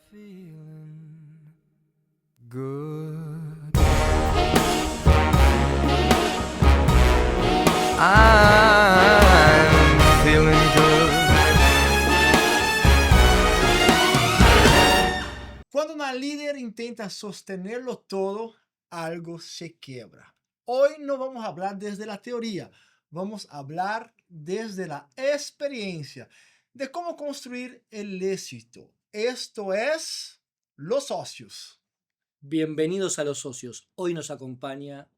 Feeling good. I'm feeling good. Cuando una líder intenta sostenerlo todo, algo se quiebra. Hoy no vamos a hablar desde la teoría, vamos a hablar desde la experiencia de cómo construir el éxito. Esto es Los Socios. Bienvenidos a Los Socios. Hoy nos acompaña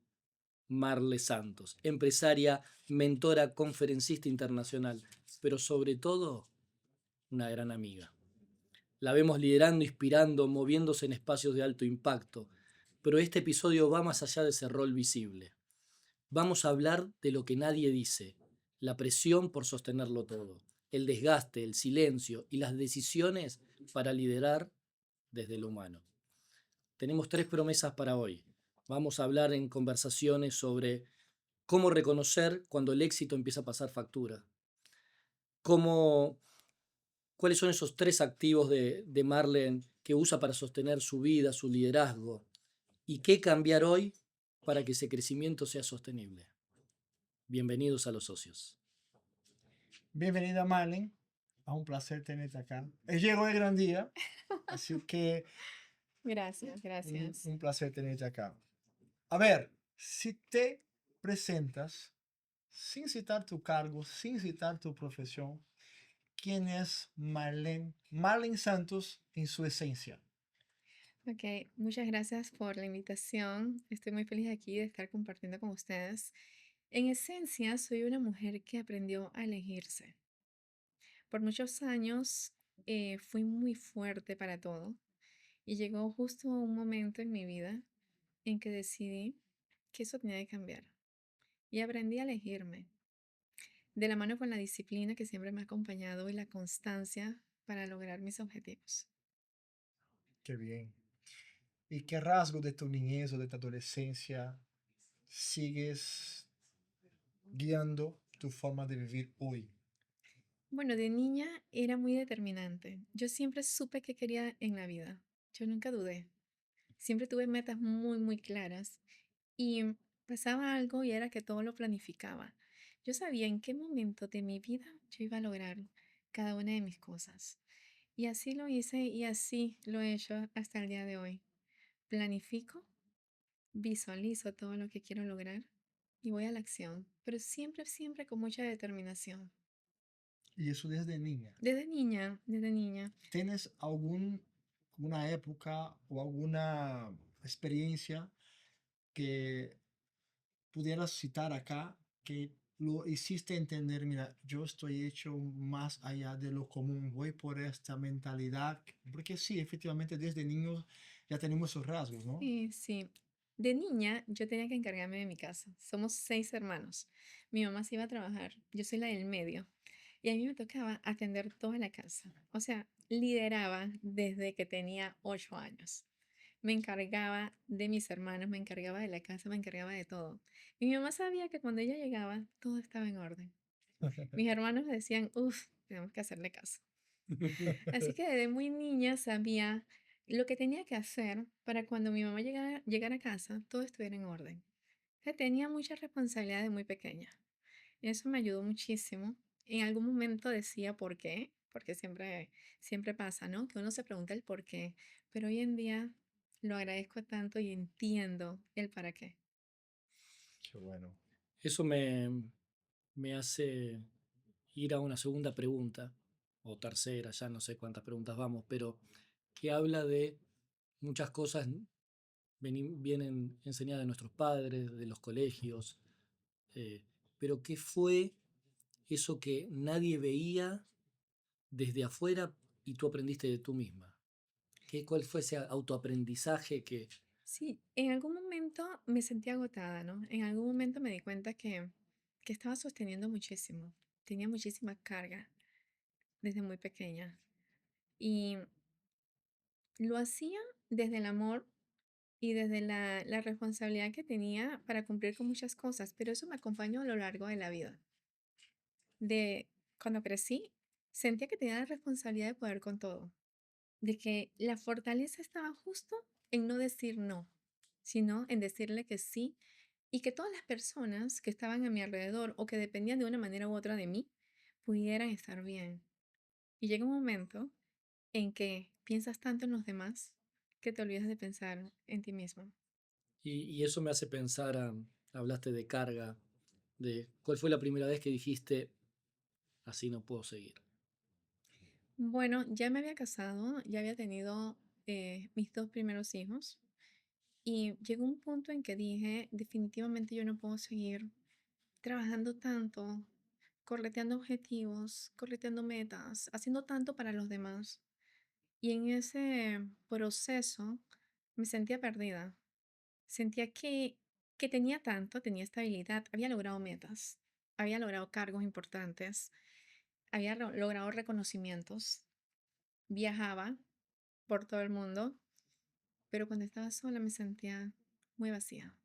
Marle Santos, empresaria, mentora, conferencista internacional, pero sobre todo una gran amiga. La vemos liderando, inspirando, moviéndose en espacios de alto impacto, pero este episodio va más allá de ese rol visible. Vamos a hablar de lo que nadie dice, la presión por sostenerlo todo, el desgaste, el silencio y las decisiones para liderar desde lo humano. Tenemos 3 promesas para hoy. Vamos a hablar en conversaciones sobre cómo reconocer cuando el éxito empieza a pasar factura. Cuáles son esos 3 activos de Marlene que usa para sostener su vida, su liderazgo. Y qué cambiar hoy para que ese crecimiento sea sostenible. Bienvenidos a Los Socios. Bienvenida, Marlene. Es un placer tenerte acá. Llegó el gran día, así que Gracias. un placer tenerte acá. A ver, si te presentas sin citar tu cargo, sin citar tu profesión, ¿quién es Marlene? Marlene Santos en su esencia. Ok, muchas gracias por la invitación. Estoy muy feliz aquí de estar compartiendo con ustedes. En esencia, soy una mujer que aprendió a elegirse. Por muchos años fui muy fuerte para todo y llegó justo un momento en mi vida en que decidí que eso tenía que cambiar y aprendí a elegirme de la mano con la disciplina que siempre me ha acompañado y la constancia para lograr mis objetivos. Qué bien. ¿Y qué rasgo de tu niñez o de tu adolescencia sigues guiando tu forma de vivir hoy? Bueno, de niña era muy determinante. Yo siempre supe qué quería en la vida. Yo nunca dudé. Siempre tuve metas muy claras y pasaba algo y era que todo lo planificaba. Yo sabía en qué momento de mi vida yo iba a lograr cada una de mis cosas. Y así lo hice y así lo he hecho hasta el día de hoy. Planifico, visualizo todo lo que quiero lograr y voy a la acción, pero siempre con mucha determinación. Y eso desde niña. Desde niña. ¿Tienes alguna época o alguna experiencia que pudieras citar acá que lo hiciste entender, mira, yo estoy hecho más allá de lo común, voy por esta mentalidad? Porque sí, efectivamente desde niños ya tenemos esos rasgos, ¿no? Sí. De niña yo tenía que encargarme de mi casa. Somos 6 hermanos. Mi mamá se iba a trabajar. Yo soy la del medio. Y a mí me tocaba atender toda la casa. O sea, lideraba desde que tenía 8 años. Me encargaba de mis hermanos, me encargaba de la casa, me encargaba de todo. Y mi mamá sabía que cuando ella llegaba, todo estaba en orden. Mis hermanos me decían, uff, tenemos que hacerle caso. Así que desde muy niña sabía lo que tenía que hacer para cuando mi mamá llegara a casa, todo estuviera en orden. O sea, tenía mucha responsabilidad de muy pequeña. Y eso me ayudó muchísimo. En algún momento decía por qué, porque siempre pasa, ¿no? Que uno se pregunta el por qué, pero hoy en día lo agradezco tanto y entiendo el para qué. Qué bueno. Eso me hace ir a una segunda pregunta, o tercera, ya no sé cuántas preguntas vamos, pero que habla de muchas cosas vienen enseñadas de nuestros padres, de los colegios, eh, pero ¿qué fue eso que nadie veía desde afuera y tú aprendiste de tú misma? ¿Cuál fue ese autoaprendizaje que... Sí, en algún momento me sentí agotada, ¿no? En algún momento me di cuenta que estaba sosteniendo muchísimo. Tenía muchísima carga desde muy pequeña. Y lo hacía desde el amor y desde la responsabilidad que tenía para cumplir con muchas cosas, pero eso me acompañó a lo largo de la vida. De cuando crecí, sentía que tenía la responsabilidad de poder con todo. de que la fortaleza estaba justo en no decir no, sino en decirle que sí y que todas las personas que estaban a mi alrededor o que dependían de una manera u otra de mí pudieran estar bien. Y llega un momento en que piensas tanto en los demás que te olvidas de pensar en ti mismo. Y eso me hace pensar, hablaste de carga, de cuál fue la primera vez que dijiste, así no puedo seguir. Bueno, ya me había casado, ya había tenido mis dos primeros hijos y llegó un punto en que dije, definitivamente yo no puedo seguir trabajando tanto, correteando objetivos, correteando metas, haciendo tanto para los demás. Y en ese proceso me sentía perdida. Sentía que tenía tanto, tenía estabilidad, había logrado metas, había logrado cargos importantes, había logrado reconocimientos, viajaba por todo el mundo, pero cuando estaba sola me sentía muy vacía.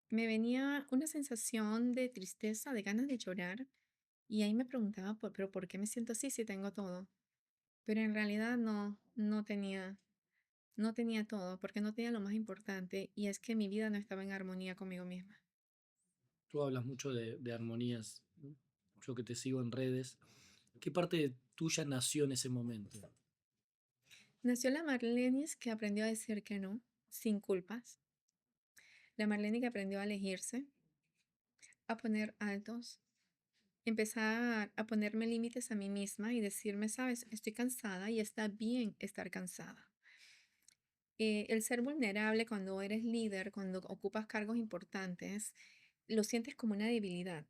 Me venía una sensación de tristeza, de ganas de llorar, y ahí me preguntaba, pero ¿por qué me siento así si tengo todo? Pero en realidad no tenía todo, porque no tenía lo más importante, y es que mi vida no estaba en armonía conmigo misma. Tú hablas mucho de armonías, ¿no? Yo que te sigo en redes. ¿Qué parte tuya nació en ese momento? Nació la Marlenis que aprendió a decir que no, sin culpas. La Marlene que aprendió a elegirse, a poner altos, empezar a ponerme límites a mí misma y decirme, sabes, estoy cansada y está bien estar cansada. El ser vulnerable cuando eres líder, cuando ocupas cargos importantes, lo sientes como una debilidad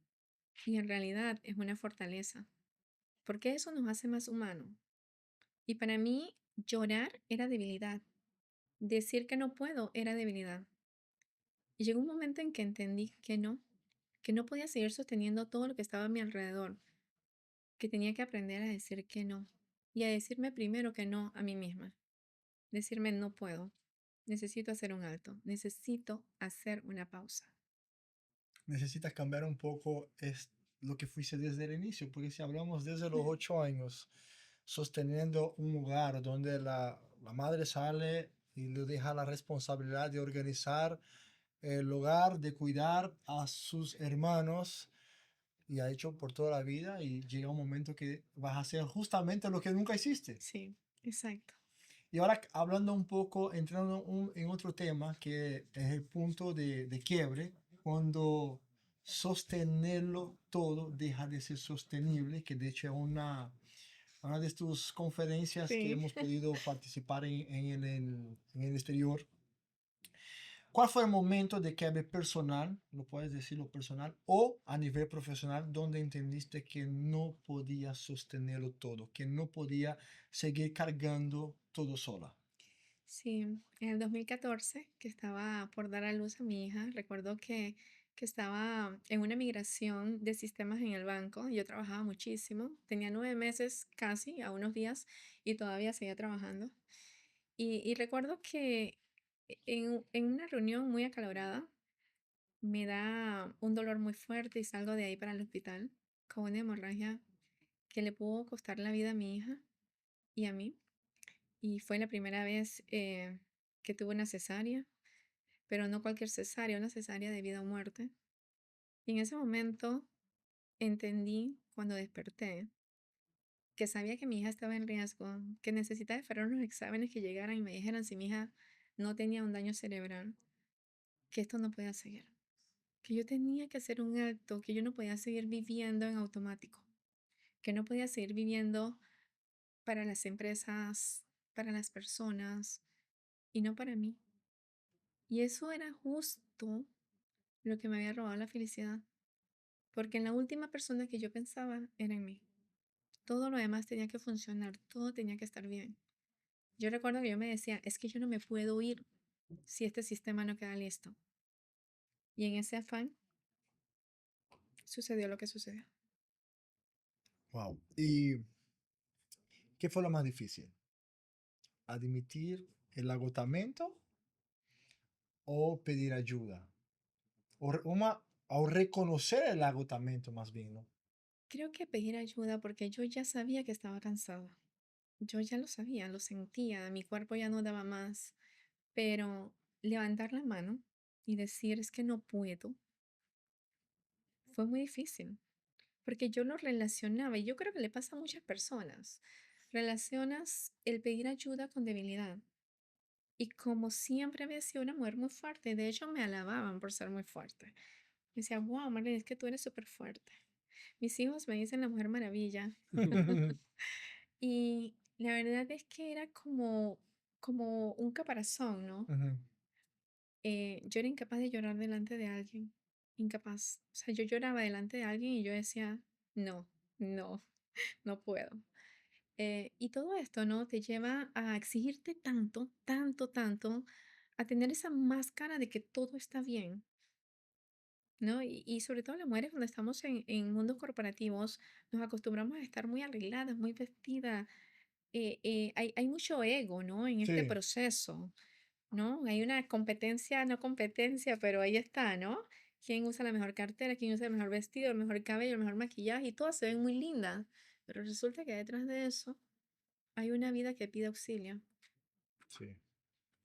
y en realidad es una fortaleza, porque eso nos hace más humanos. Y para mí, llorar era debilidad, decir que no puedo era debilidad. Y llegó un momento en que entendí que no podía seguir sosteniendo todo lo que estaba a mi alrededor, que tenía que aprender a decir que no y a decirme primero que no a mí misma. Decirme no puedo, necesito hacer un alto, necesito hacer una pausa. Necesitas cambiar un poco lo que fuiste desde el inicio, porque si hablamos desde los 8 años, sosteniendo un lugar donde la madre sale y le deja la responsabilidad de organizar el hogar, de cuidar a sus hermanos, y ha hecho por toda la vida, y llega un momento que vas a hacer justamente lo que nunca hiciste. Sí, exacto. Y ahora hablando un poco, entrando en otro tema, que es el punto de quiebre, cuando sostenerlo todo deja de ser sostenible, que de hecho es una de tus conferencias que Sí. hemos podido participar en el exterior. ¿Cuál fue el momento de quiebre personal, lo puedes decir lo personal, o a nivel profesional, donde entendiste que no podías sostenerlo todo, que no podía seguir cargando todo sola? Sí, en el 2014, que estaba por dar a luz a mi hija, recuerdo que estaba en una migración de sistemas en el banco. Yo trabajaba muchísimo, tenía 9 meses casi, a unos días, y todavía seguía trabajando. Y recuerdo que en una reunión muy acalorada me da un dolor muy fuerte y salgo de ahí para el hospital con una hemorragia que le pudo costar la vida a mi hija y a mí. Y fue la primera vez que tuve una cesárea, pero no cualquier cesárea, una cesárea de vida o muerte. Y en ese momento entendí, cuando desperté, que sabía que mi hija estaba en riesgo, que necesitaba esperar unos exámenes que llegaran y me dijeran si mi hija no tenía un daño cerebral, que esto no podía seguir, que yo tenía que hacer un alto, que yo no podía seguir viviendo en automático, que no podía seguir viviendo para las empresas, para las personas y no para mí. Y eso era justo lo que me había robado la felicidad, porque en la última persona que yo pensaba era en mí. Todo lo demás tenía que funcionar, todo tenía que estar bien. Yo recuerdo que yo me decía, es que yo no me puedo ir si este sistema no queda listo. Y en ese afán sucedió lo que sucedió. Wow. ¿Y qué fue lo más difícil? ¿Admitir el agotamiento o pedir ayuda? O reconocer el agotamiento más bien, ¿no? Creo que pedir ayuda porque yo ya sabía que estaba cansada. yo ya lo sabía, lo sentía, mi cuerpo ya no daba más, pero levantar la mano y decir es que no puedo fue muy difícil, porque yo lo relacionaba y yo creo que le pasa a muchas personas. Relacionas el pedir ayuda con debilidad. Y como siempre había sido una mujer muy fuerte, de hecho me alababan por ser muy fuerte. Me decía, wow, Marlene, es que tú eres súper fuerte. Mis hijos me dicen la Mujer Maravilla. Y la verdad es que era como un caparazón, ¿no? Ujú. Yo era incapaz de llorar delante de alguien. Incapaz. O sea, yo lloraba delante de alguien y yo decía, no, no, no puedo. Y todo esto, ¿no? Te lleva a exigirte tanto, tanto, tanto, a tener esa máscara de que todo está bien, ¿no? Y sobre todo las mujeres cuando estamos en mundos corporativos, nos acostumbramos a estar muy arregladas, muy vestidas. Hay mucho ego, ¿no? En este Sí, proceso, ¿no? Hay una competencia, no competencia, pero ahí está, ¿no? ¿Quién usa la mejor cartera? ¿Quién usa el mejor vestido, el mejor cabello, el mejor maquillaje? Y todas se ven muy lindas. Pero resulta que detrás de eso hay una vida que pide auxilio. sí,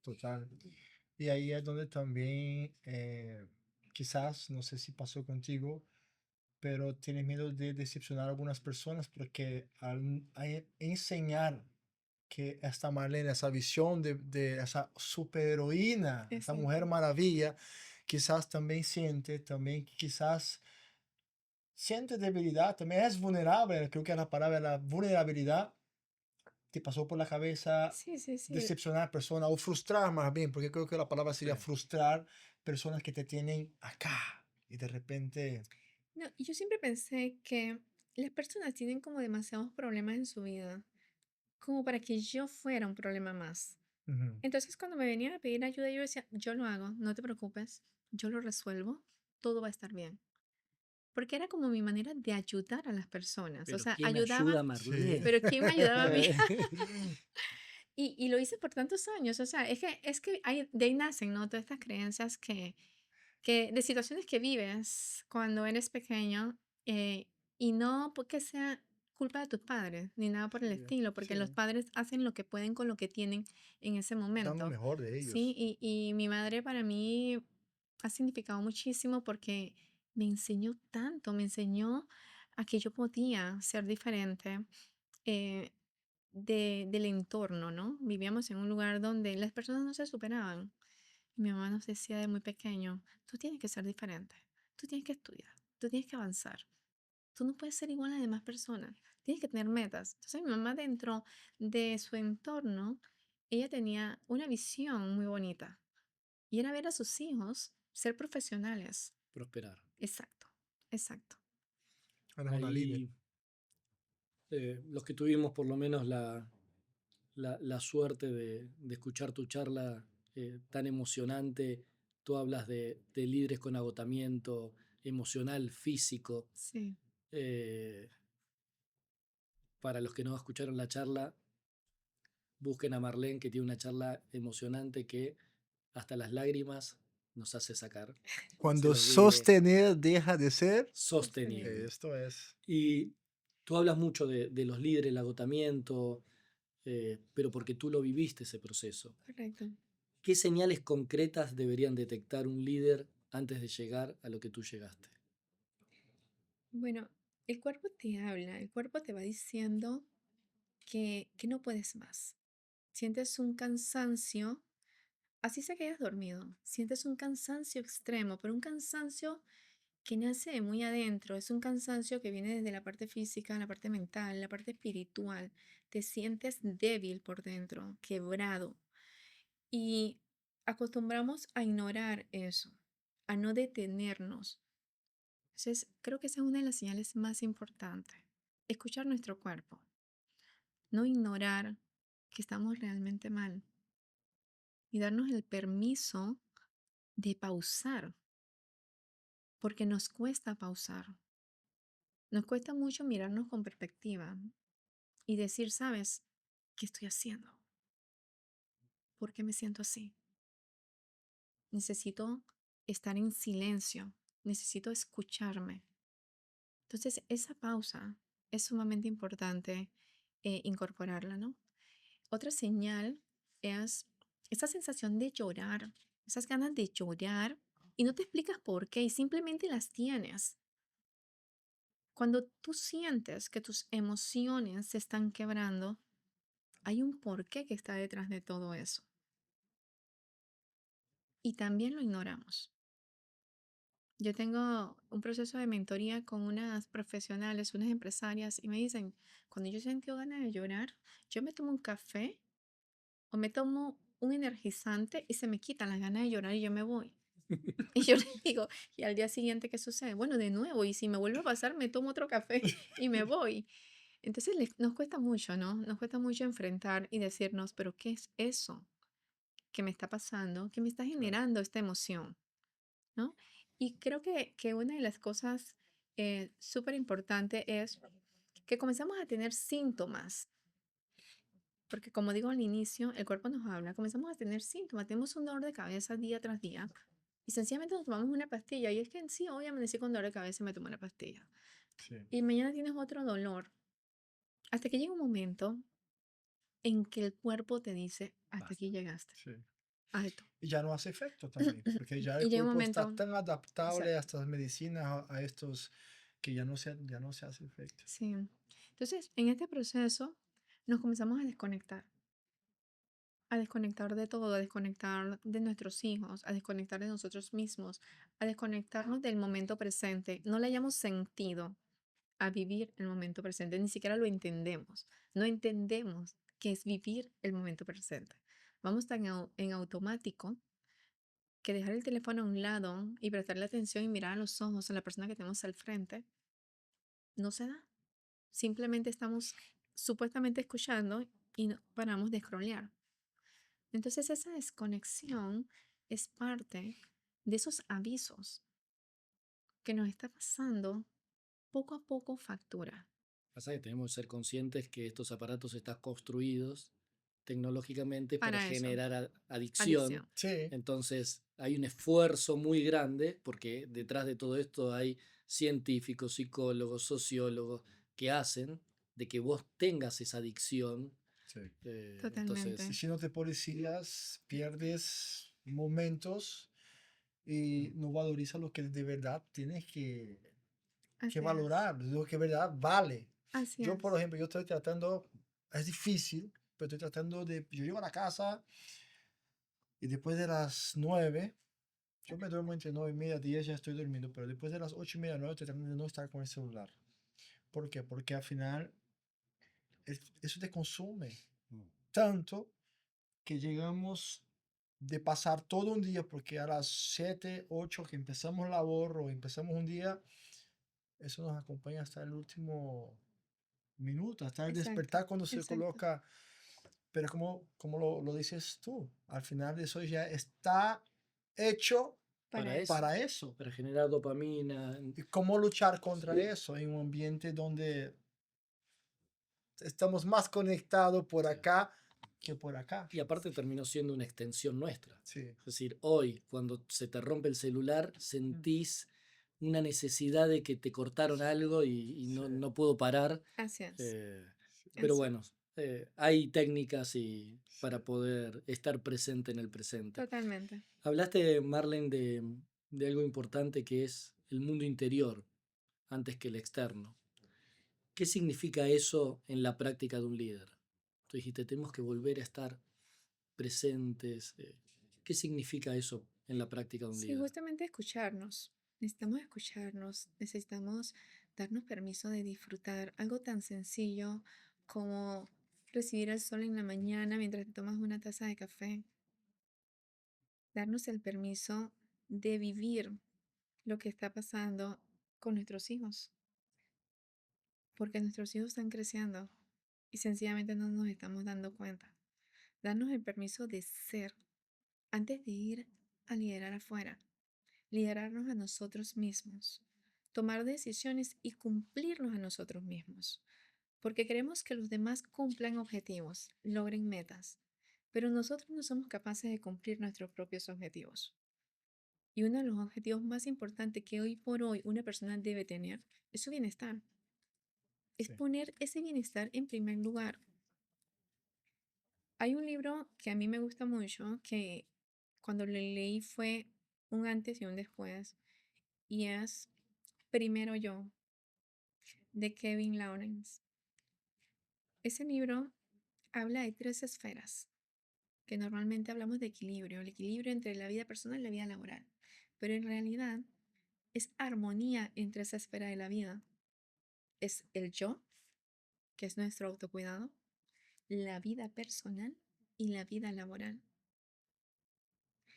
total. Y ahí es donde también, quizás, no sé si pasó contigo, pero tienes miedo de decepcionar a algunas personas porque al enseñar que esta Marlene, esa visión de esa superheroína, esa Exacto. mujer maravilla, quizás también siente debilidad, también es vulnerable, creo que la palabra, la vulnerabilidad, te pasó por la cabeza Sí, sí, sí. decepcionar personas o frustrar más bien, porque creo que la palabra Sí. sería frustrar personas que te tienen acá y de repente... No, y yo siempre pensé que las personas tienen como demasiados problemas en su vida, como para que yo fuera un problema más. Ujú. Entonces, cuando me venían a pedir ayuda, yo decía, yo lo hago, no te preocupes, yo lo resuelvo, todo va a estar bien. Porque era como mi manera de ayudar a las personas. O Pero sea, ¿quién ayuda ayudaba, a Sí. Marlene? pero ¿quién me ayudaba a mí? Y lo hice por tantos años. O sea, es que de ahí nacen, ¿no? Todas estas creencias que de situaciones que vives cuando eres pequeño, y no porque sea culpa de tus padres, ni nada por el Sí, estilo, porque los Sí, padres hacen lo que pueden con lo que tienen en ese dan lo momento. mejor de Sí, ellos. y mi madre para mí ha significado muchísimo porque me enseñó tanto, me enseñó a que yo podía ser diferente. eh, del entorno, ¿no? Vivíamos en un lugar donde las personas no se superaban. Mi mamá nos decía de muy pequeño, tú tienes que ser diferente, tú tienes que estudiar, tú tienes que avanzar, tú no puedes ser igual a las demás personas, tienes que tener metas. Entonces mi mamá dentro de su entorno, ella tenía una visión muy bonita y era ver a sus hijos ser profesionales. prosperar. Exacto, exacto. Eres una líder. Ahí, los que tuvimos por lo menos la suerte de escuchar tu charla tan emocionante, tú hablas de líderes con agotamiento emocional, físico. Sí. eh, para los que no escucharon la charla, busquen a Marlene, que tiene una charla emocionante que hasta las lágrimas nos hace sacar. Se Cuando los digo, sostener deja de ser, sostenible. esto es... Y tú hablas mucho de los líderes, el agotamiento, pero porque tú lo viviste ese proceso. Correcto. ¿Qué señales concretas deberían detectar un líder antes de llegar a lo que tú llegaste? Bueno, el cuerpo te habla, el cuerpo te va diciendo que no puedes más. Sientes un cansancio, así sea que hayas dormido, sientes un cansancio extremo, pero un cansancio que nace de muy adentro, es un cansancio que viene desde la parte física, la parte mental, la parte espiritual. Te sientes débil por dentro, quebrado. Y acostumbramos a ignorar eso, a no detenernos. Entonces, creo que esa es una de las señales más importantes. Escuchar nuestro cuerpo, no ignorar que estamos realmente mal y darnos el permiso de pausar, porque nos cuesta pausar. Nos cuesta mucho mirarnos con perspectiva y decir, ¿sabes qué estoy haciendo? ¿Por qué me siento así? Necesito estar en silencio, necesito escucharme. Entonces, esa pausa es sumamente importante incorporarla, ¿no? Otra señal es esa sensación de llorar, esas ganas de llorar y no te explicas por qué y simplemente las tienes. Cuando tú sientes que tus emociones se están quebrando, hay un porqué que está detrás de todo eso y también lo ignoramos. Yo tengo un proceso de mentoría con unas profesionales, unas empresarias, y me dicen, cuando yo siento ganas de llorar, yo me tomo un café o me tomo un energizante y se me quitan las ganas de llorar y yo me voy. Y yo les digo, ¿y al día siguiente qué sucede? Bueno, de nuevo, y si me vuelve a pasar, me tomo otro café y me voy. Entonces nos cuesta mucho, ¿no? Nos cuesta mucho enfrentar y decirnos, pero ¿qué es eso que me está pasando, que me está Claro. generando esta emoción? ¿No? Y creo que una de las cosas súper importante es que comenzamos a tener síntomas, porque como digo al inicio, el cuerpo nos habla, comenzamos a tener síntomas, tenemos un dolor de cabeza día tras día y sencillamente nos tomamos una pastilla y es que en sí hoy amanecí con dolor de cabeza y me tomo una pastilla Sí, y mañana tienes otro dolor, hasta que llega un momento en que el cuerpo te dice, hasta basta. aquí llegaste, Sí. alto. Y ya no hace efecto también, porque ya el Y llega un cuerpo está momento, tan adaptable a exacto, estas medicinas, a estos, que ya no se hace efecto. sí. Entonces, en este proceso nos comenzamos a desconectar de todo, a desconectar de nuestros hijos, a desconectar de nosotros mismos, a desconectarnos del momento presente. No le hayamos sentido a vivir el momento presente, ni siquiera lo entendemos. No entendemos qué es vivir el momento presente. Vamos tan en automático que dejar el teléfono a un lado y prestarle atención y mirar a los ojos a la persona que tenemos al frente no se da. Simplemente estamos supuestamente escuchando y no paramos de scrollear. Entonces esa desconexión es parte de esos avisos que nos está pasando poco a poco factura. Pasa que tenemos que ser conscientes que estos aparatos están construidos tecnológicamente para Para eso, generar adicción. adicción. Sí, Entonces hay un esfuerzo muy grande porque detrás de todo esto hay científicos, psicólogos, sociólogos que hacen de que vos tengas esa adicción. sí. Entonces, Y Totalmente. si no te policías, pierdes momentos y no valorizas lo que de verdad tienes que Así es. valorar, lo que de verdad vale. Así Yo, por es. ejemplo, yo estoy tratando, es difícil, pero estoy tratando de, yo llego a la casa y después de las 9, yo me duermo entre 9:30, 10 ya estoy durmiendo, pero después de las 8:30, 9 estoy tratando de no estar con el celular. ¿Por qué? Porque al final eso te consume tanto que llegamos de pasar todo un día, porque a las 7 8 que empezamos labor o empezamos un día, eso nos acompaña hasta el último minuto, hasta el Exacto. despertar cuando se Exacto. coloca. Pero como lo dices tú, al final eso ya está hecho Para para eso. eso, para eso. para generar dopamina. ¿Y cómo luchar contra eso en un ambiente donde estamos más conectados por Sí. acá que por acá? Y aparte terminó siendo una extensión nuestra. Sí, Es decir, hoy, cuando se te rompe el celular, sentís una necesidad de que te cortaron algo y sí, no puedo parar. Así es. eh, pero Así es. bueno, hay técnicas sí, para poder estar presente en el presente. Totalmente. Hablaste, Marlene, de algo importante que es el mundo interior antes que el externo. ¿Qué significa eso en la práctica de un líder? Tú dijiste, tenemos que volver a estar presentes. ¿Qué significa eso en la práctica de un Sí, líder? justamente escucharnos, necesitamos darnos permiso de disfrutar algo tan sencillo como recibir el sol en la mañana mientras te tomas una taza de café, darnos el permiso de vivir lo que está pasando con nuestros hijos, porque nuestros hijos están creciendo y sencillamente no nos estamos dando cuenta. Darnos el permiso de ser antes de ir a liderar afuera. Liderarnos a nosotros mismos, tomar decisiones y cumplirnos a nosotros mismos, porque queremos que los demás cumplan objetivos, logren metas, pero nosotros no somos capaces de cumplir nuestros propios objetivos. Y uno de los objetivos más importantes que hoy por hoy una persona debe tener es su bienestar, es sí. poner ese bienestar en primer lugar. Hay un libro que a mí me gusta mucho, que cuando lo leí fue un antes y un después, y es Primero Yo, de Kevin Lawrence. Ese libro habla de tres esferas, que normalmente hablamos de equilibrio, el equilibrio entre la vida personal y la vida laboral, pero en realidad es armonía entre esa esfera de la vida. Es el yo, que es nuestro autocuidado, la vida personal y la vida laboral.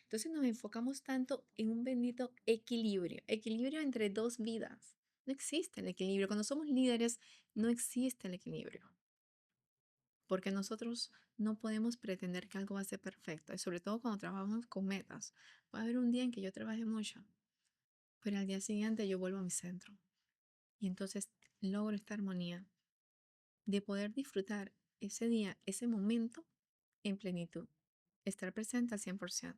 Entonces nos enfocamos tanto en un bendito equilibrio, equilibrio entre dos vidas. No existe el equilibrio. Cuando somos líderes, no existe el equilibrio, porque nosotros no podemos pretender que algo va a ser perfecto, y sobre todo cuando trabajamos con metas. Va a haber un día en que yo trabaje mucho, pero al día siguiente yo vuelvo a mi centro. Y entonces logro esta armonía de poder disfrutar ese día, ese momento en plenitud, estar presente al 100%.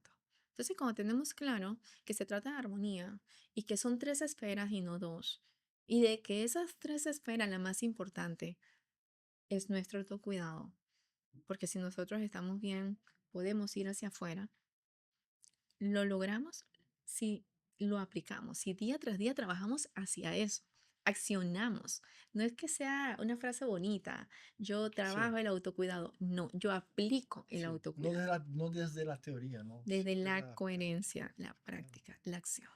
Entonces, cuando tenemos claro que se trata de armonía y que son tres esferas y no dos, y de que esas tres esferas, la más importante es nuestro autocuidado, porque si nosotros estamos bien, podemos ir hacia afuera. Lo logramos si lo aplicamos, si día tras día trabajamos hacia eso, accionamos. No es que sea una frase bonita, yo Sí, trabajo el autocuidado, no, yo aplico el sí. autocuidado No desde la teoría, ¿no? desde De la la, coherencia, la ah, práctica, la acción.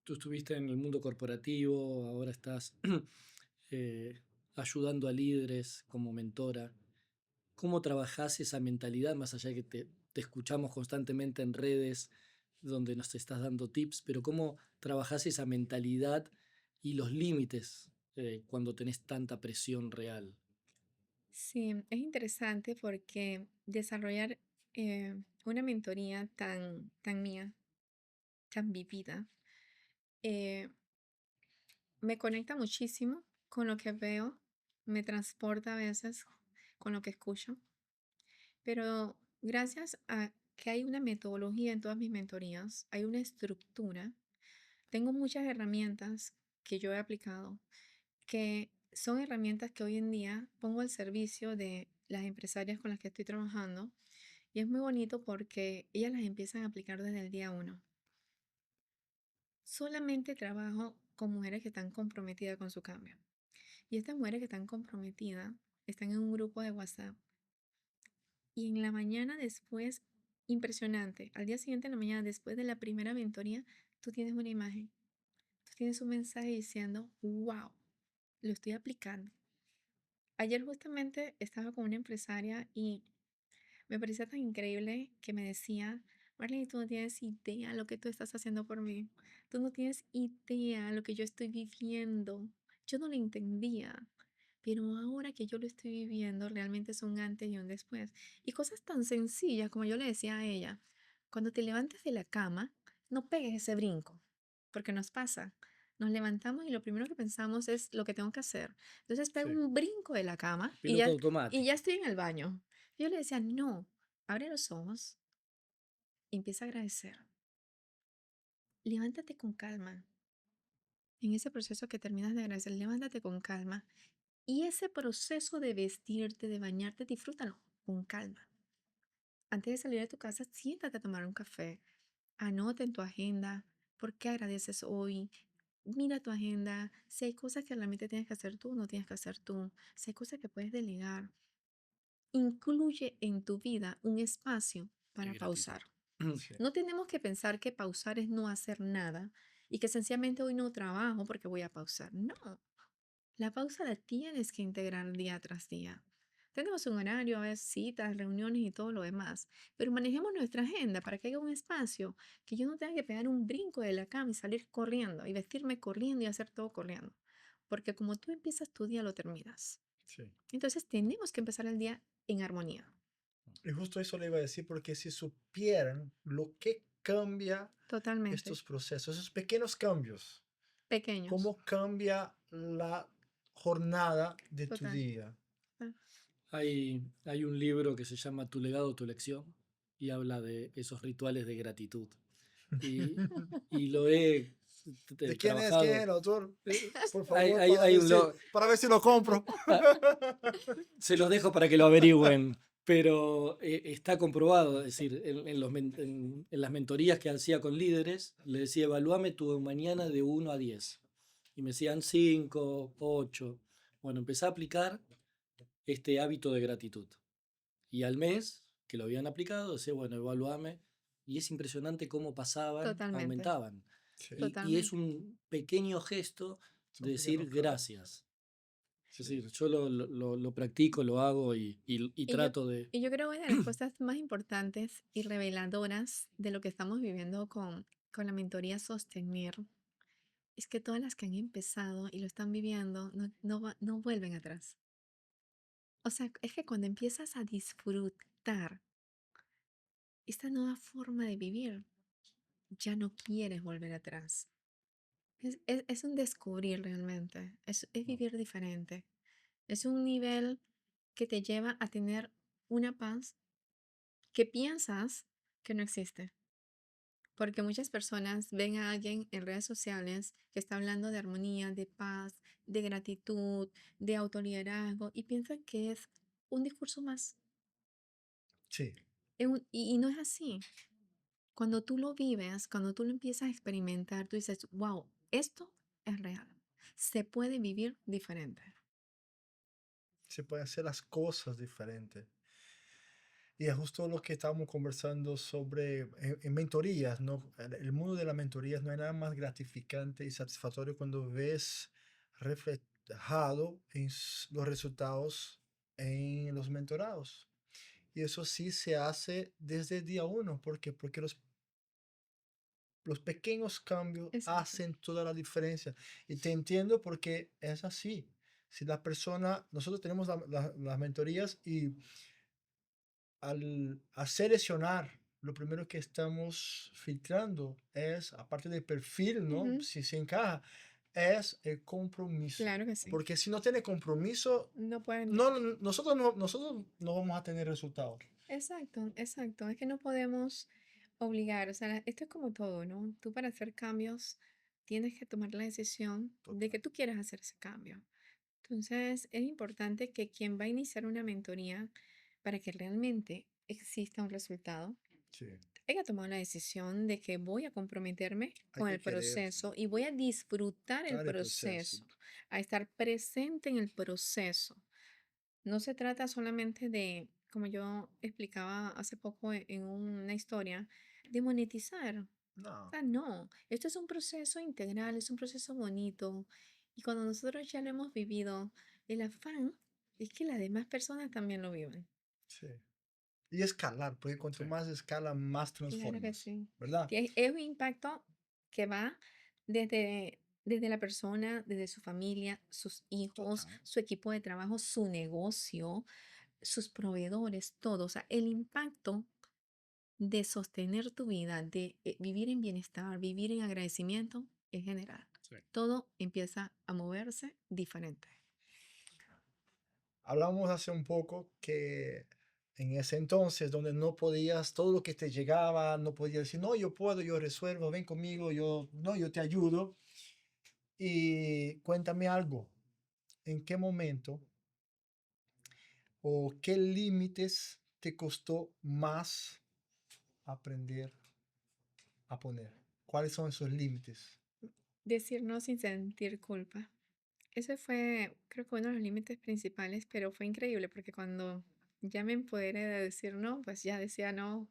Tú estuviste en el mundo corporativo, ahora estás eh, ayudando a líderes como mentora. ¿Cómo trabajás esa mentalidad, más allá de que te escuchamos constantemente en redes donde nos estás dando tips, pero cómo trabajás esa mentalidad y los límites cuando tenés tanta presión real? Sí, es interesante porque desarrollar una mentoría tan mía, tan vivida, eh, me conecta muchísimo con lo que veo, me transporta a veces con lo que escucho, pero gracias a que hay una metodología en todas mis mentorías, hay una estructura, tengo muchas herramientas que yo he aplicado, que son herramientas que hoy en día pongo al servicio de las empresarias con las que estoy trabajando, y es muy bonito porque ellas las empiezan a aplicar desde el día uno. Solamente trabajo con mujeres que están comprometidas con su cambio. Y estas mujeres que están comprometidas están en un grupo de WhatsApp. Y en la mañana después, impresionante, al día siguiente en la mañana, después de la primera mentoría, tú tienes una imagen, tú tienes un mensaje diciendo, wow, lo estoy aplicando. Ayer justamente estaba con una empresaria y me parecía tan increíble que me decía, Marlene, tú no tienes idea lo que tú estás haciendo por mí. Tú no tienes idea lo que yo estoy viviendo. Yo no lo entendía, pero ahora que yo lo estoy viviendo, realmente es un antes y un después. Y cosas tan sencillas como yo le decía a ella, cuando te levantes de la cama, no pegues ese brinco, porque nos pasa. Nos levantamos y lo primero que pensamos es lo que tengo que hacer. Entonces pego sí. un brinco de la cama Piloto y ya automático. estoy en el baño. Yo le decía, no, abre los ojos y empieza a agradecer. Levántate con calma. En ese proceso que terminas de agradecer, levántate con calma. Y ese proceso de vestirte, de bañarte, disfrútalo con calma. Antes de salir de tu casa, siéntate a tomar un café. Anota en tu agenda por qué agradeces hoy. Mira tu agenda. Si hay cosas que realmente tienes que hacer tú, no tienes que hacer tú. Si hay cosas que puedes delegar. Incluye en tu vida un espacio De para gratitud. pausar. Sí. No tenemos que pensar que pausar es no hacer nada y que sencillamente hoy no trabajo porque voy a pausar. No, la pausa la tienes que integrar día tras día. Tenemos un horario, a veces citas, reuniones y todo lo demás, pero manejemos nuestra agenda para que haya un espacio que yo no tenga que pegar un brinco de la cama y salir corriendo y vestirme corriendo y hacer todo corriendo. Porque como tú empiezas tu día, lo terminas. Sí. Entonces tenemos que empezar el día en armonía. Y justo eso le iba a decir, porque si supieran lo que cambia Totalmente. estos procesos, esos pequeños cambios, Pequeños. cómo cambia la jornada de tu Total. día. Ah, Hay un libro que se llama Tu legado, tu lección y habla de esos rituales de gratitud. Y, y lo he ¿De quién es? ¿Quién es trabajado. el autor? Eh, Por Hay, favor, hay- hay un lo- para ver si lo compro. ah, Se los dejo para que lo averigüen. Pero está comprobado, es decir, en las mentorías que hacía con líderes, le decía, evaluame tu mañana de 1 a 10. Y me decían 5, 8. Bueno, empecé a aplicar este hábito de gratitud. Y al mes que lo habían aplicado, decía, bueno, evaluame. Y es impresionante cómo pasaban, Totalmente, aumentaban. Sí, Y es totalmente. un pequeño gesto de son decir pequeños cambios. gracias. Es Sí, decir, yo lo practico, lo hago y Y yo, trato de... y yo creo que una de las cosas más importantes y reveladoras de lo que estamos viviendo con la mentoría Sostener es que todas las que han empezado y lo están viviendo no vuelven atrás. O sea, es que cuando empiezas a disfrutar esta nueva forma de vivir, ya no quieres volver atrás. Es un descubrir realmente, es vivir diferente. Es un nivel que te lleva a tener una paz que piensas que no existe. Porque muchas personas ven a alguien en redes sociales que está hablando de armonía, de paz, de gratitud, de autoliderazgo y piensan que es un discurso más. sí, Y no es así. Cuando tú lo vives, cuando tú lo empiezas a experimentar, tú dices, wow, esto es real. Se puede vivir diferente. se pueden hacer las cosas diferentes. Y es justo lo que estábamos conversando sobre en mentorías, ¿no? El mundo de las mentorías no hay nada más gratificante y satisfactorio cuando ves reflejado los resultados en los mentorados. Y eso sí se hace desde el día uno. ¿Por qué? Porque los pequeños cambios Exacto. hacen toda la diferencia. Y te entiendo porque es así. Si la persona, nosotros tenemos las mentorías y al seleccionar, lo primero que estamos filtrando es, aparte del perfil, ¿no? Ujú, Si se encaja, es el compromiso. claro que sí. Porque si no tiene compromiso, No pueden. nosotros no vamos a tener resultados. Exacto, exacto. Es que no podemos obligar. O sea, esto es como todo, ¿no? Tú para hacer cambios tienes que tomar la decisión de Total. que tú quieres hacer ese cambio. Entonces, es importante que quien va a iniciar una mentoría para que realmente exista un resultado, Sí, haya tomado la decisión de que voy a comprometerme hay con que el querer proceso y voy a disfrutar el dar el proceso. proceso, a estar presente en el proceso. No se trata solamente de, como yo explicaba hace poco en una historia, de monetizar. O No, sea, no, esto es un proceso integral, es un proceso bonito. Y cuando nosotros ya lo hemos vivido, el afán es que las demás personas también lo vivan. sí. Y escalar, porque cuanto Sí. más escala, más Claro que transformas, sí. ¿verdad? Es un impacto que va desde la persona, desde su familia, sus hijos, Total. su equipo de trabajo, su negocio, sus proveedores, todo. O sea, el impacto de sostener tu vida, de vivir en bienestar, vivir en agradecimiento, es general. Sí. Todo empieza a moverse diferente. Hablamos hace un poco que en ese entonces, donde no podías, todo lo que te llegaba, no podías decir, no, yo puedo, yo resuelvo, ven conmigo, yo, no, yo te ayudo. Y cuéntame algo, ¿en qué momento o qué límites te costó más aprender a poner? ¿Cuáles son esos límites? Decir no sin sentir culpa. Ese fue, creo que uno de los límites principales, pero fue increíble porque cuando ya me empoderé de decir no, pues ya decía no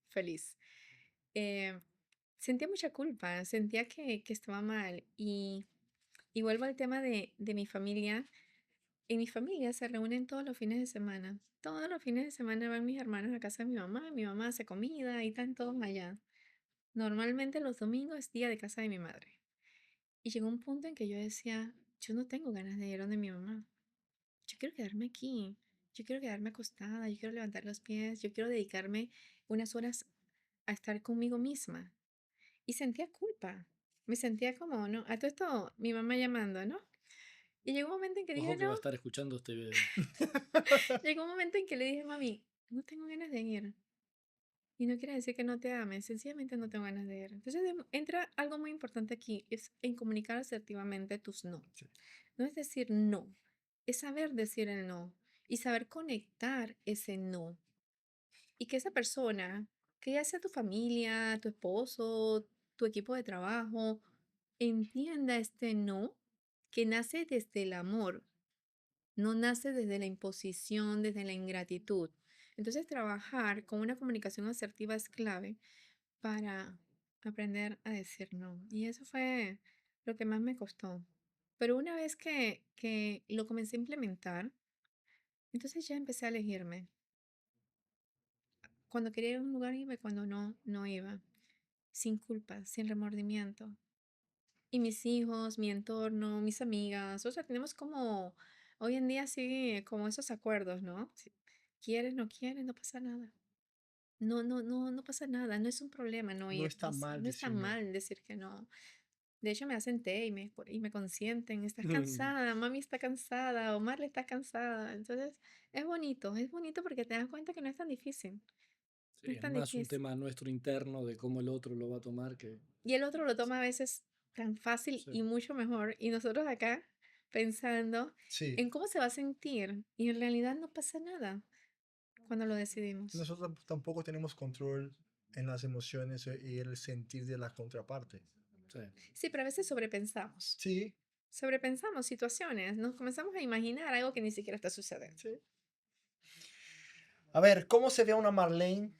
feliz. Eh, Sentía mucha culpa, sentía que estaba mal y vuelvo al tema de mi familia. En mi familia se reúnen todos los fines de semana. Todos los fines de semana van mis hermanos a casa de mi mamá hace comida y están todos allá. Normalmente los domingos es día de casa de mi madre. Y llegó un punto en que yo decía, yo no tengo ganas de ir donde mi mamá. Yo quiero quedarme aquí. Yo quiero quedarme acostada. Yo quiero levantar los pies. Yo quiero dedicarme unas horas a estar conmigo misma. Y sentía culpa. Me sentía como, ¿no? A todo esto, mi mamá llamando, ¿no? Y llegó un momento en que dije, Ojo que no. va a estar escuchando este video. Llegó un momento en que le dije, mami, no tengo ganas de ir. Y no quiere decir que no te ame, sencillamente no tengo ganas de ir. Entonces entra algo muy importante aquí, es en comunicar asertivamente tus no. Sí, No es decir no, es saber decir el no. y saber conectar ese no. Y que esa persona, que ya sea tu familia, tu esposo, tu equipo de trabajo, entienda este no que nace desde el amor, no nace desde la imposición, desde la ingratitud. Entonces, trabajar con una comunicación asertiva es clave para aprender a decir no. Y eso fue lo que más me costó. Pero una vez que lo comencé a implementar, entonces ya empecé a elegirme. Cuando quería ir a un lugar iba y cuando no, no iba. Sin culpa, sin remordimiento. Y mis hijos, mi entorno, mis amigas, o sea, tenemos como, hoy en día sí, como esos acuerdos, ¿no? Si quieres, no quieres, no pasa nada. No, no, no, no pasa nada, no es un problema no No ir, está mal no está decir no. mal decir que no. De hecho, me hacen té y me consienten. ¿Estás cansada? Mami está cansada. O Marle está cansada. Entonces, es bonito porque te das cuenta que no es tan difícil. No Sí, es es tan más un difícil. tema nuestro interno de cómo el otro lo va a tomar que... Y el otro lo toma a veces tan fácil Sí. y mucho mejor. Y nosotros acá pensando Sí, en cómo se va a sentir. Y en realidad no pasa nada cuando lo decidimos. nosotros tampoco tenemos control en las emociones y el sentir de la contraparte. Sí. Sí, pero a veces sobrepensamos. Sí, Sobrepensamos situaciones. Nos comenzamos a imaginar algo que ni siquiera está sucediendo. sí. A ver, ¿cómo se ve una Marlene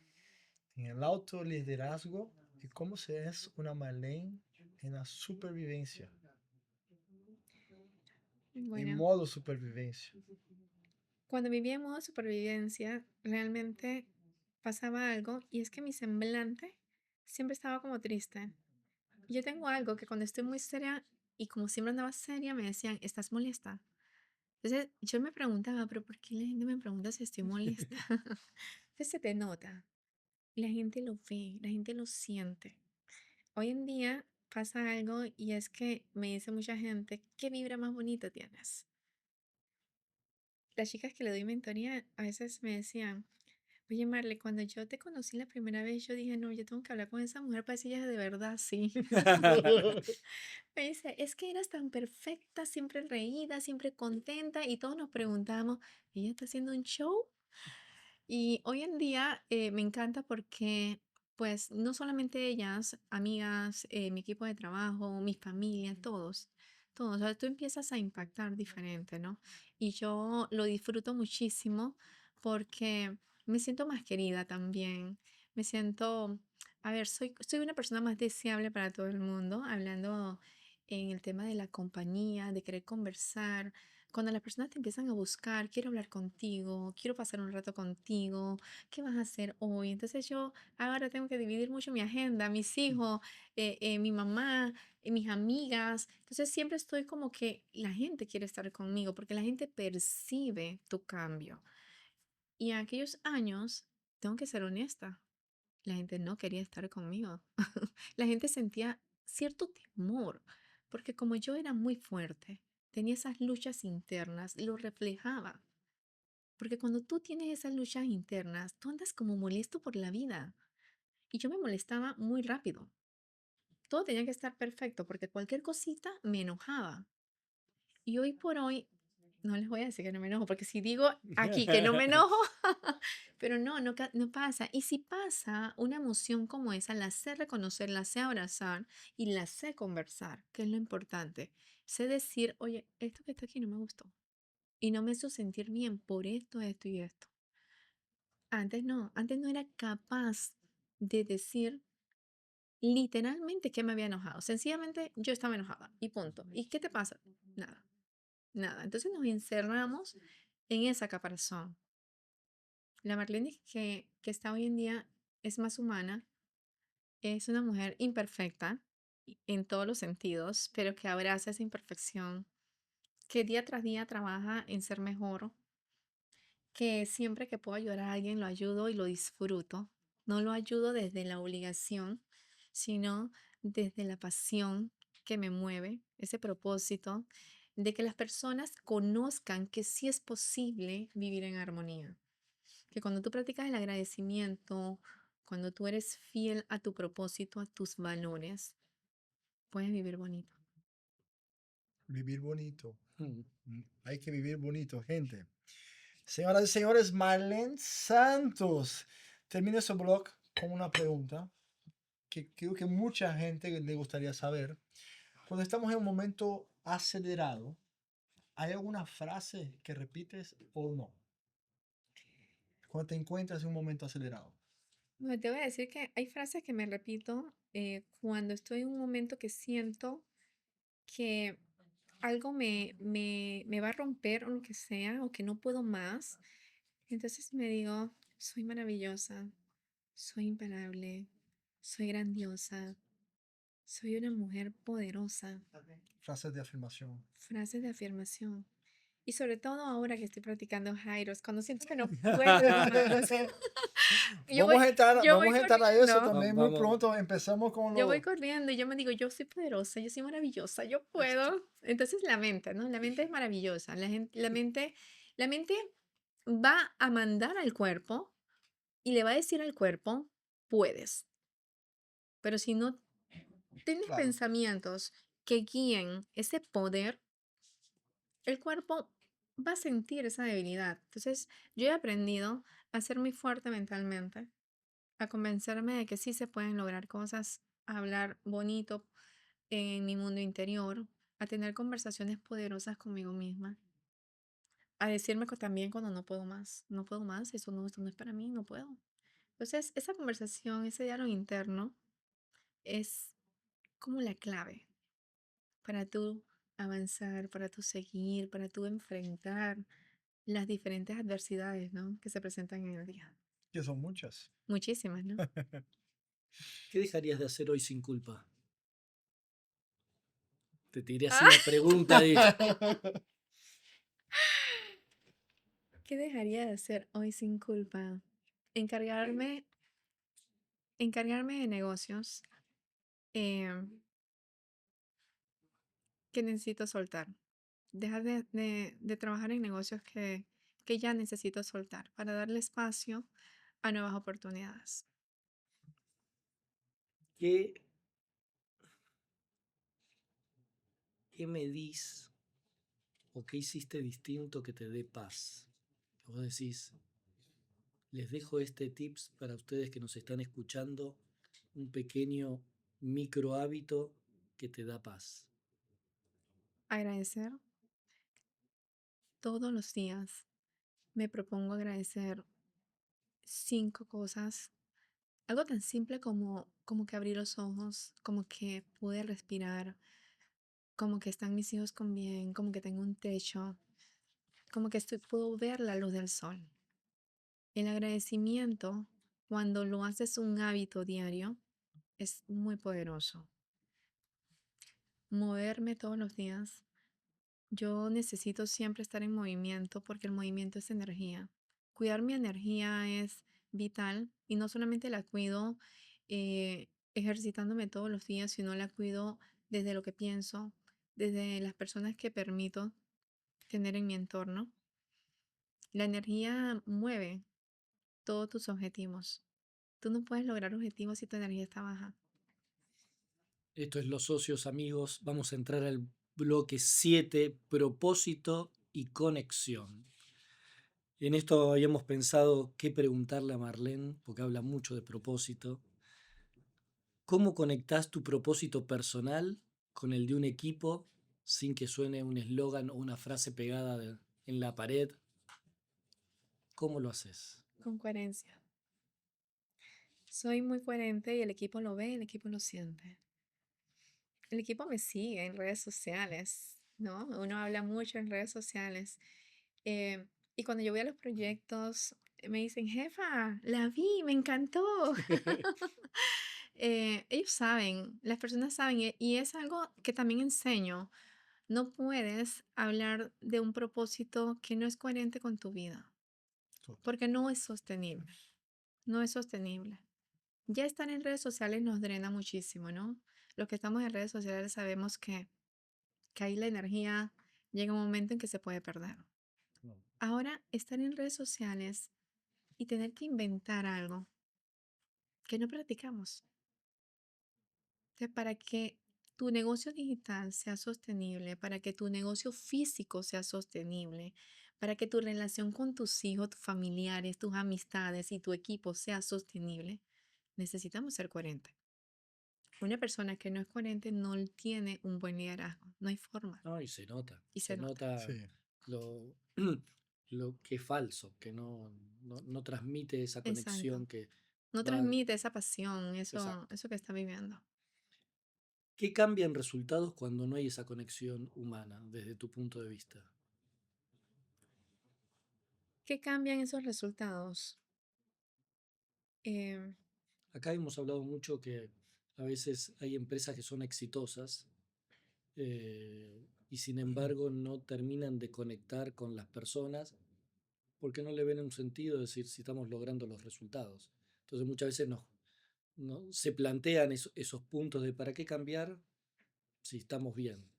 en el autoliderazgo y cómo se es una Marlene en la supervivencia, en Bueno, modo supervivencia? cuando vivía en modo supervivencia, realmente pasaba algo y es que mi semblante siempre estaba como triste. Yo tengo algo que cuando estoy muy seria y como siempre andaba seria, me decían, ¿estás molesta? Entonces yo me preguntaba, pero ¿por qué la gente me pregunta si estoy molesta? Entonces se te nota, la gente lo ve, la gente lo siente. Hoy en día pasa algo y es que me dice mucha gente, ¿qué vibra más bonita tienes? Las chicas que le doy mentoría a veces me decían, oye Marle, cuando yo te conocí la primera vez, yo dije, no, yo tengo que hablar con esa mujer para decir ella es de verdad, sí. Me dice, es que eras tan perfecta, siempre reída, siempre contenta y todos nos preguntamos, ¿ella está haciendo un show? Y hoy en día me encanta porque, pues, no solamente ellas, amigas, mi equipo de trabajo, mi familia, todos, todos, o sea, tú empiezas a impactar diferente, ¿no? Y yo lo disfruto muchísimo porque me siento más querida también, me siento, a ver, soy una persona más deseable para todo el mundo, hablando en el tema de la compañía, de querer conversar, cuando las personas te empiezan a buscar, quiero hablar contigo, quiero pasar un rato contigo, ¿qué vas a hacer hoy? Entonces yo ahora tengo que dividir mucho mi agenda, mis hijos, mi mamá, mis amigas. Entonces siempre estoy como que la gente quiere estar conmigo porque la gente percibe tu cambio. Y en aquellos años, tengo que ser honesta, la gente no quería estar conmigo. La gente sentía cierto temor, porque como yo era muy fuerte, tenía esas luchas internas, lo reflejaba. Porque cuando tú tienes esas luchas internas, tú andas como molesto por la vida. Y yo me molestaba muy rápido. Todo tenía que estar perfecto, porque cualquier cosita me enojaba. Y hoy por hoy, no les voy a decir que no me enojo, porque si digo aquí que no me enojo, pero no, no, no pasa. Y si pasa una emoción como esa, la sé reconocer, la sé abrazar y la sé conversar, que es lo importante. Sé decir, oye, esto que está aquí no me gustó y no me hizo sentir bien por esto, esto y esto. Antes no era capaz de decir literalmente que me había enojado. Sencillamente yo estaba enojada y punto. ¿Y qué te pasa? Nada. Nada. Entonces nos encerramos en esa caparazón. La Marlene que está hoy en día es más humana, es una mujer imperfecta en todos los sentidos, pero que abraza esa imperfección, que día tras día trabaja en ser mejor, que siempre que puedo ayudar a alguien lo ayudo y lo disfruto. No lo ayudo desde la obligación, sino desde la pasión que me mueve, ese propósito de que las personas conozcan que sí es posible vivir en armonía. Que cuando tú practicas el agradecimiento, cuando tú eres fiel a tu propósito, a tus valores, puedes vivir bonito. Vivir bonito. Mm. Hay que vivir bonito, gente. Señoras y señores, Marlene Santos. Termina su blog con una pregunta que creo que mucha gente le gustaría saber. Cuando estamos en un momento acelerado, ¿hay alguna frase que repites o no? Cuando te encuentras en un momento acelerado. Bueno, te voy a decir que hay frases que me repito cuando estoy en un momento que siento que algo me va a romper o lo que sea, o que no puedo más. Entonces me digo, soy maravillosa, soy imparable, soy grandiosa, soy una mujer poderosa. Frases de afirmación. Frases de afirmación. Y sobre todo ahora que estoy practicando Jairos, cuando siento que no puedo más. Yo voy, yo voy Vamos a entrar a eso corriendo. también muy Vamos, pronto. Empezamos con Yo voy lo... corriendo y yo me digo, yo soy poderosa, yo soy maravillosa, yo puedo. Entonces la mente, ¿no? La mente es maravillosa. La mente va a mandar al cuerpo y le va a decir al cuerpo, puedes. Pero si no tienes Claro, pensamientos que guíen ese poder, el cuerpo va a sentir esa debilidad. Entonces yo he aprendido a ser muy fuerte mentalmente, a convencerme de que sí se pueden lograr cosas, a hablar bonito en mi mundo interior, a tener conversaciones poderosas conmigo misma, a decirme también cuando no puedo más, esto no es para mí, no puedo. Entonces, esa conversación, ese diálogo interno es como la clave para tú avanzar, para tú seguir, para tú enfrentar las diferentes adversidades, ¿no? Que se presentan en el día. que son muchas. Muchísimas, ¿no? ¿qué dejarías de hacer hoy sin culpa? Te tiré así Ah, la pregunta y ¿qué dejaría de hacer hoy sin culpa? Encargarme, encargarme de negocios em, que necesito soltar. Dejar de trabajar en negocios que ya necesito soltar para darle espacio a nuevas oportunidades. ¿qué, qué medís o qué hiciste distinto que te dé paz? Vos decís, les dejo este tips para ustedes que nos están escuchando, un pequeño micro hábito que te da paz. Agradecer todos los días. Me propongo agradecer 5 cosas. Algo tan simple como que abrí los ojos, como que pude respirar, como que están mis hijos con bien, como que tengo un techo, como que puedo ver la luz del sol. El agradecimiento, cuando lo haces un hábito diario, es muy poderoso. Moverme todos los días. Yo necesito siempre estar en movimiento porque el movimiento es energía. Cuidar mi energía es vital y no solamente la cuido ejercitándome todos los días, sino la cuido desde lo que pienso, desde las personas que permito tener en mi entorno. La energía mueve todos tus objetivos. Tú no puedes lograr objetivos si tu energía está baja. Esto es Los Socios, amigos. Vamos a entrar al bloque 7, propósito y conexión. En esto habíamos pensado qué preguntarle a Marlene, porque habla mucho de propósito. ¿Cómo conectás tu propósito personal con el de un equipo sin que suene un eslogan o una frase pegada en la pared? ¿Cómo lo haces? Con coherencia. Soy muy coherente y el equipo lo ve, el equipo lo siente. El equipo me sigue en redes sociales, ¿no? Uno habla mucho en redes sociales. Y cuando yo voy a los proyectos, me dicen, jefa, la vi, me encantó. Ellos saben, las personas saben, y es algo que también enseño. No puedes hablar de un propósito que no es coherente con tu vida, porque no es sostenible, no es sostenible. Ya estar en redes sociales nos drena muchísimo, ¿no? Los que estamos en redes sociales sabemos que ahí la energía llega un momento en que se puede perder. Ahora, estar en redes sociales y tener que inventar algo que no practicamos. Entonces, para que tu negocio digital sea sostenible, para que tu negocio físico sea sostenible, Para que tu relación con tus hijos, tus familiares, tus amistades y tu equipo sea sostenible, necesitamos ser coherentes. Una persona que no es coherente no tiene un buen liderazgo, no hay forma No, y y se se nota. nota Sí, lo, lo que es falso, que no transmite esa Exacto. conexión que No va. transmite esa pasión, eso, Exacto. eso que está viviendo. ¿Qué cambia en resultados cuando no hay esa conexión humana, desde tu punto de vista? ¿Qué cambian esos resultados? Em, Acá hemos hablado mucho que a veces hay empresas que son exitosas y sin embargo no terminan de conectar con las personas porque no le ven un sentido decir si estamos logrando los resultados. Entonces muchas veces se plantean esos puntos de para qué cambiar si estamos bien.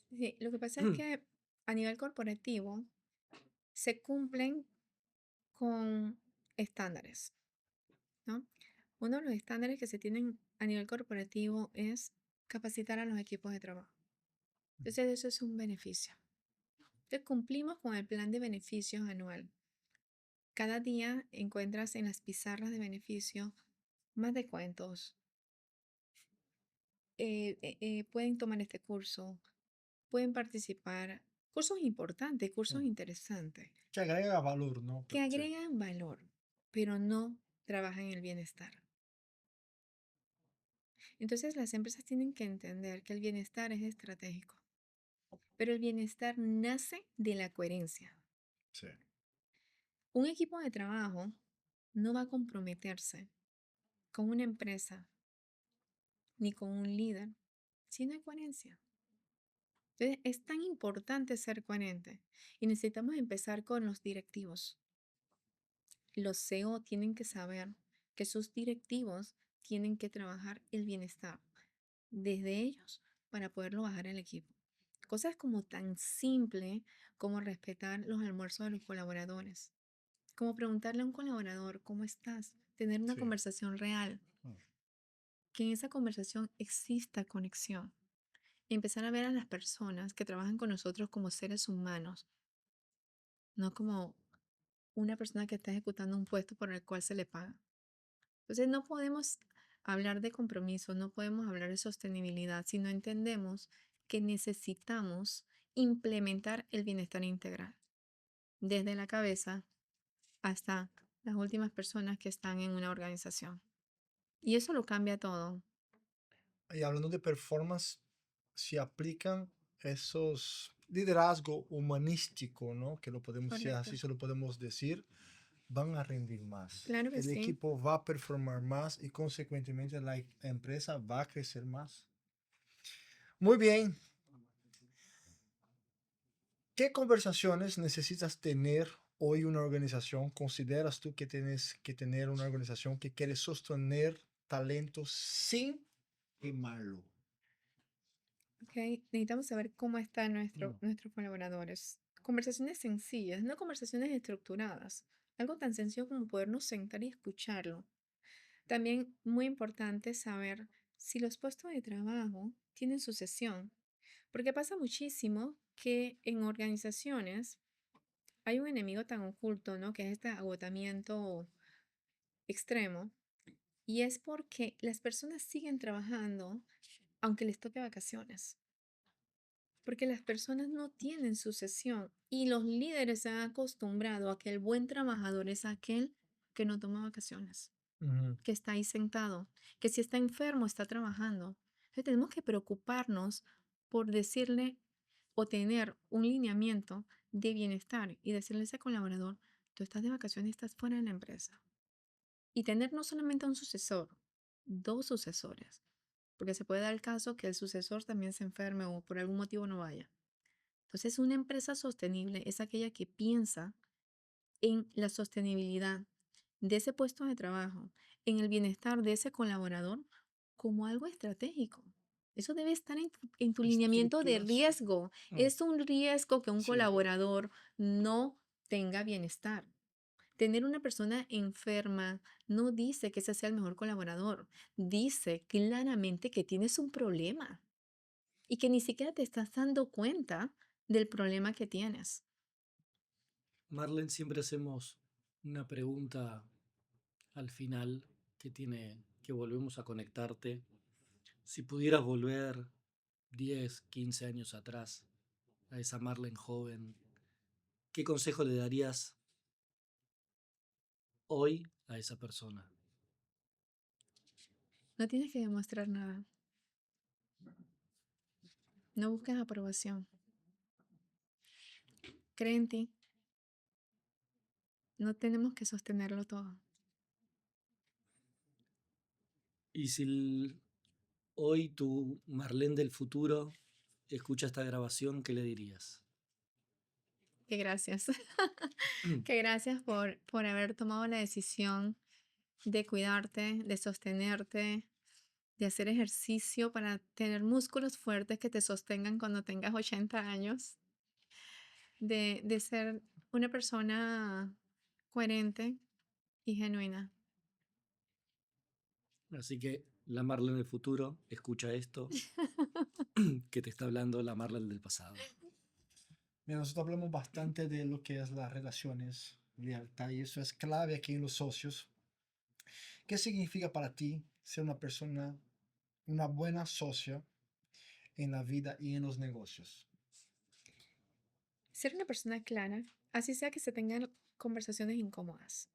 sí, lo que pasa es que a nivel corporativo se cumplen con estándares, ¿no? Uno de los estándares que se tienen a nivel corporativo es capacitar a los equipos de trabajo. Entonces, eso es un beneficio. Entonces, cumplimos con el plan de beneficios anual. Cada día encuentras en las pizarras de beneficio más descuentos. Pueden tomar este curso, pueden participar. Cursos importantes, cursos mm. interesantes, Que agrega valor, ¿no? que Sí, agregan valor, pero no trabajan en el bienestar. Entonces, las empresas tienen que entender que el bienestar es estratégico, pero el bienestar nace de la coherencia. sí. Un equipo de trabajo no va a comprometerse con una empresa ni con un líder si no hay coherencia. Entonces, es tan importante ser coherente y necesitamos empezar con los directivos. Los CEO tienen que saber que sus directivos tienen que trabajar el bienestar desde ellos para poderlo bajar al equipo. Cosas como tan simple como respetar los almuerzos de los colaboradores, como preguntarle a un colaborador, ¿cómo estás? Tener una Sí. conversación real, Mm. que en esa conversación exista conexión. Empezar a ver a las personas que trabajan con nosotros como seres humanos, no como una persona que está ejecutando un puesto por el cual se le paga. Entonces no podemos hablar de compromiso, no podemos hablar de sostenibilidad si no entendemos que necesitamos implementar el bienestar integral, desde la cabeza hasta las últimas personas que están en una organización. Y eso lo cambia todo. Y hablando de performance, si aplican esos liderazgo humanístico, ¿no? Que lo podemos, si Correcto. así se lo podemos decir, van a rendir más. Claro que El sí. equipo va a performar más y consecuentemente la empresa va a crecer más. Muy bien. ¿Qué conversaciones necesitas tener hoy una organización? ¿Consideras tú que tienes que tener una organización que quiere sostener talento sin quemarlo? Ok, necesitamos saber cómo están Mm. nuestros colaboradores. Conversaciones sencillas, no conversaciones estructuradas. Algo tan sencillo como podernos sentar y escucharlo. También muy importante saber si los puestos de trabajo tienen sucesión, porque pasa muchísimo que en organizaciones hay un enemigo tan oculto, ¿no? Que es este agotamiento extremo, y es porque las personas siguen trabajando aunque les toque vacaciones, porque las personas no tienen sucesión y los líderes se han acostumbrado a que el buen trabajador es aquel que no toma vacaciones, Ujú. que está ahí sentado, que si está enfermo está trabajando. Entonces tenemos que preocuparnos por decirle o tener un lineamiento de bienestar y decirle a ese colaborador, tú estás de vacaciones y estás fuera de la empresa. Y tener no solamente un sucesor, dos sucesores, porque se puede dar el caso que el sucesor también se enferme o por algún motivo no vaya. Entonces, una empresa sostenible es aquella que piensa en la sostenibilidad de ese puesto de trabajo, en el bienestar de ese colaborador como algo estratégico. Eso debe estar en tu lineamiento de Estructuras. riesgo. Mm. Es un riesgo que un Sí. colaborador no tenga bienestar. Tener una persona enferma no dice que ese sea el mejor colaborador. Dice claramente que tienes un problema y que ni siquiera te estás dando cuenta del problema que tienes. Marlene, siempre hacemos una pregunta al final que volvemos a conectarte. Si pudieras volver 10, 15 años atrás a esa Marlene joven, ¿qué consejo le darías hoy a esa persona? No tienes que demostrar nada. No busques aprobación. Cree en ti. No tenemos que sostenerlo todo. Y si hoy tu Marlene del futuro escucha esta grabación, ¿qué le dirías? Que gracias. Que gracias por haber tomado la decisión de cuidarte, de sostenerte, de hacer ejercicio para tener músculos fuertes que te sostengan cuando tengas 80 años, de ser una persona coherente y genuina. Así que la Marlene del futuro escucha esto, que te está hablando la Marlene del pasado. Mira, nosotros hablamos bastante de lo que es las relaciones, lealtad, y eso es clave aquí en Los Socios. ¿Qué significa para ti ser una persona, una buena socia en la vida y en los negocios? Ser una persona clara, así sea que se tengan conversaciones incómodas.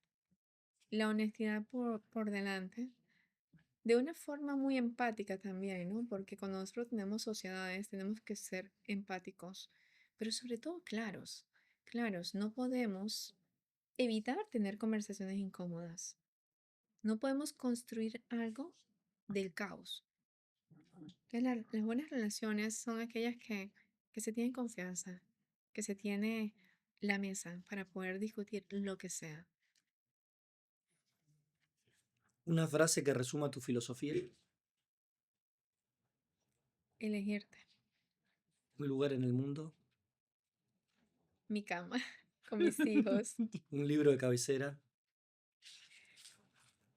La honestidad por delante, de una forma muy empática también, ¿no? Porque cuando nosotros tenemos sociedades tenemos que ser empáticos, pero sobre todo claros. Claros, no podemos evitar tener conversaciones incómodas. No podemos construir algo del caos. Entonces, las buenas relaciones son aquellas que se tienen confianza, que se tiene la mesa para poder discutir lo que sea. Una frase que resuma tu filosofía. Elegirte. Un lugar en el mundo. Mi cama con mis hijos. Un libro de cabecera.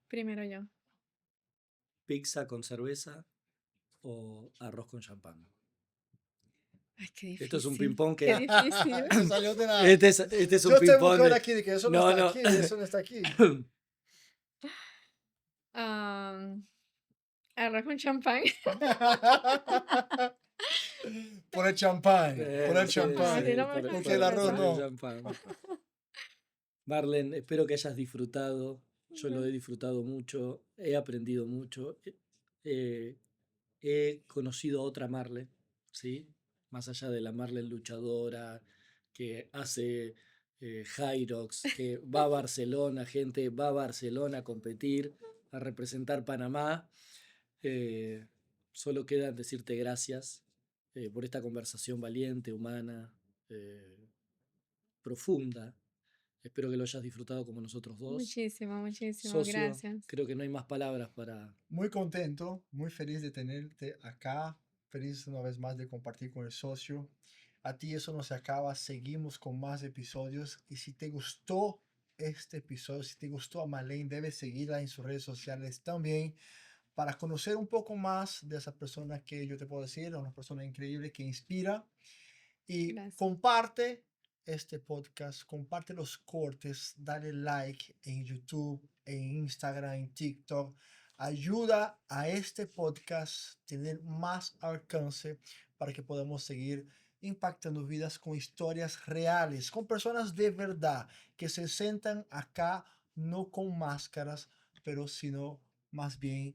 Primero yo. Pizza con cerveza o arroz con champán. Ay, qué difícil. Esto es un ping-pong Qué que... difícil. Salió de la... Este es un Yo estoy ping-pong buscando de... aquí de que eso no, No, está no. aquí, eso no está aquí. Arroz con champán. Por el champán, por el Sí, champán. sí, no me porque alcanza el la arroz cerveza. no. champán. Marlene, espero que hayas disfrutado. Yo lo he disfrutado mucho, he aprendido mucho. He conocido a otra Marlene, ¿sí? Más allá de la Marlene luchadora que hace Hyrox, que va a Barcelona, gente va a Barcelona a competir, a representar Panamá. Solo queda decirte gracias por esta conversación valiente, humana, profunda. Espero que lo hayas disfrutado como nosotros dos. Muchísimo, muchísimo. Socio, Gracias. creo que no hay más palabras para... Muy contento, muy feliz de tenerte acá. Feliz una vez más de compartir con el socio. A ti eso no se acaba. Seguimos con más episodios. Y si te gustó este episodio, si te gustó a Marlene, debes seguirla en sus redes sociales también para conocer un poco más de esa persona que yo te puedo decir, una persona increíble que inspira. Y Gracias. comparte este podcast, comparte los cortes, dale like en YouTube, en Instagram, en TikTok. Ayuda a este podcast a tener más alcance para que podamos seguir impactando vidas con historias reales, con personas de verdad que se sentan acá no con máscaras, pero sino más bien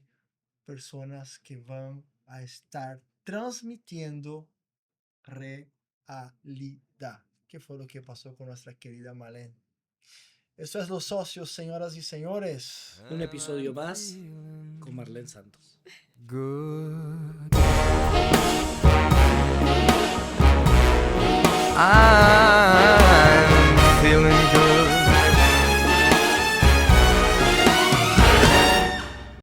personas que van a estar transmitiendo realidad. ¿Qué fue lo que pasó con nuestra querida Marlene? Esto es Los Socios, señoras y señores. Un episodio más con Marlene Santos. Good.